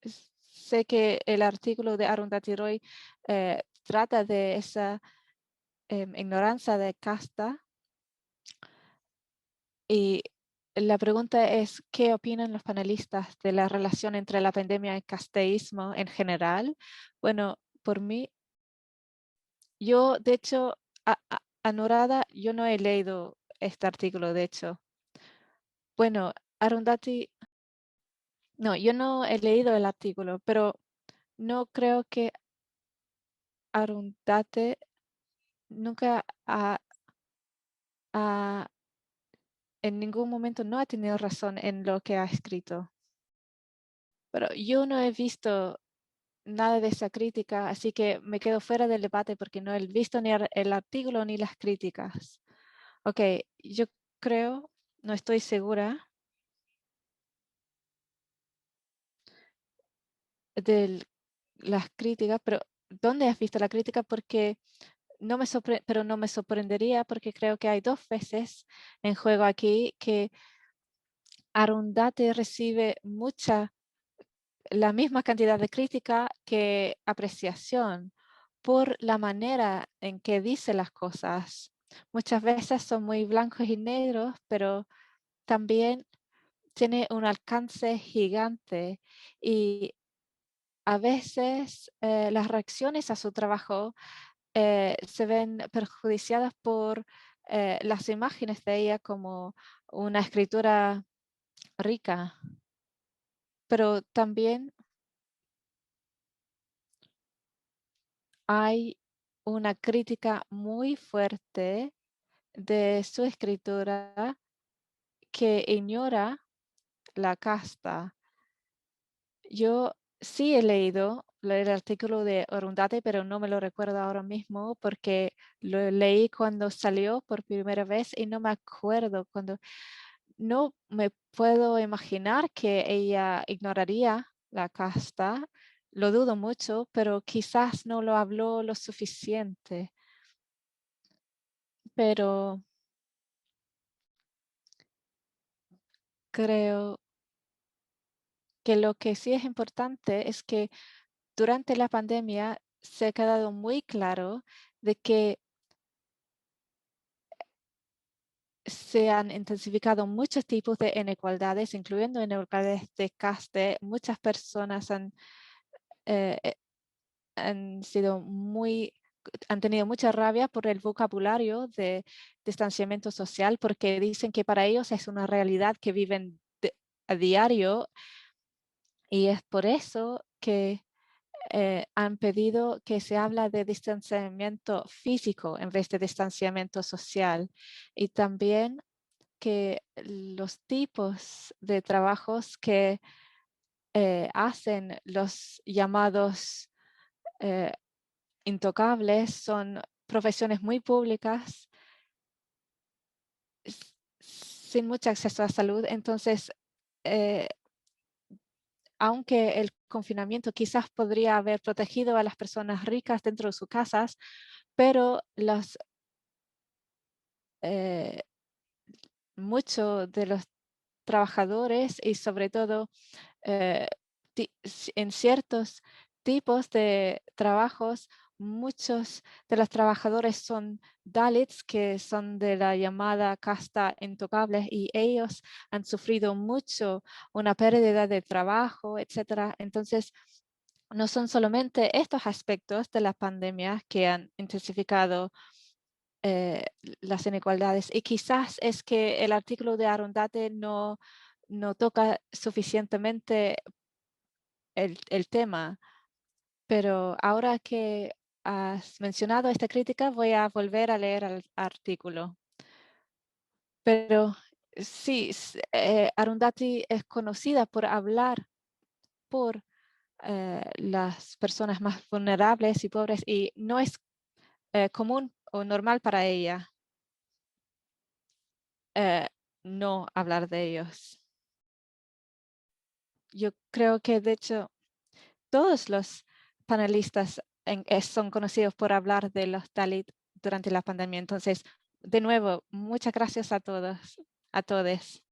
Speaker 1: Sé que el artículo de Arundhati Roy trata de esa ignorancia de casta y la pregunta es, ¿qué opinan los panelistas de la relación entre la pandemia y el casteísmo en general? Bueno, por mí, yo de hecho, Anuradha, yo no he leído este artículo, de hecho. Bueno, Arundhati, no, yo no he leído el artículo, pero no creo que Arundhati nunca ha- en ningún momento no ha tenido razón en lo que ha escrito. Pero yo no he visto nada de esa crítica, así que me quedo fuera del debate porque no he visto ni el artículo ni las críticas. Ok, yo creo, no estoy segura de las críticas, pero ¿dónde has visto la crítica? Porque pero no me sorprendería porque creo que hay dos veces en juego aquí que Arundhati recibe la misma cantidad de crítica que apreciación por la manera en que dice las cosas. Muchas veces son muy blancos y negros, pero también tiene un alcance gigante y a veces las reacciones a su trabajo se ven perjudiciadas por las imágenes de ella como una escritura rica, pero también hay una crítica muy fuerte de su escritura que ignora la casta. Yo sí he leído el artículo de Orundate, pero no me lo recuerdo ahora mismo porque lo leí cuando salió por primera vez y no me acuerdo cuando. No me puedo imaginar que ella ignoraría la casta. Lo dudo mucho, pero quizás no lo habló lo suficiente. Pero creo que lo que sí es importante es que durante la pandemia se ha quedado muy claro de que se han intensificado muchos tipos de inequalidades, incluyendo inequalidades de caste. Muchas personas eh, eh, han tenido mucha rabia por el vocabulario de distanciamiento social, porque dicen que para ellos es una realidad que viven a diario y es por eso que han pedido que se habla de distanciamiento físico en vez de distanciamiento social y también que los tipos de trabajos que hacen los llamados intocables son profesiones muy públicas sin mucho acceso a salud. Entonces, eh, aunque el confinamiento quizás podría haber protegido a las personas ricas dentro de sus casas, pero eh, muchos de los trabajadores y sobre todo eh, en ciertos tipos de trabajos, muchos de los trabajadores son Dalits, que son de la llamada casta intocable, y ellos han sufrido mucho una pérdida de trabajo, etcétera. Entonces, no son solamente estos aspectos de la pandemia que han intensificado eh, las inequalidades. Y quizás es que el artículo de Arundhate no toca suficientemente el tema, pero ahora que has mencionado esta crítica, voy a volver a leer el artículo. Pero sí, Arundhati es conocida por hablar por las personas más vulnerables y pobres, y no es común o normal para ella eh, no hablar de ellos. Yo creo que de hecho todos los panelistas son conocidos por hablar de los Dalit durante la pandemia. Entonces, de nuevo, muchas gracias a todos, a todos.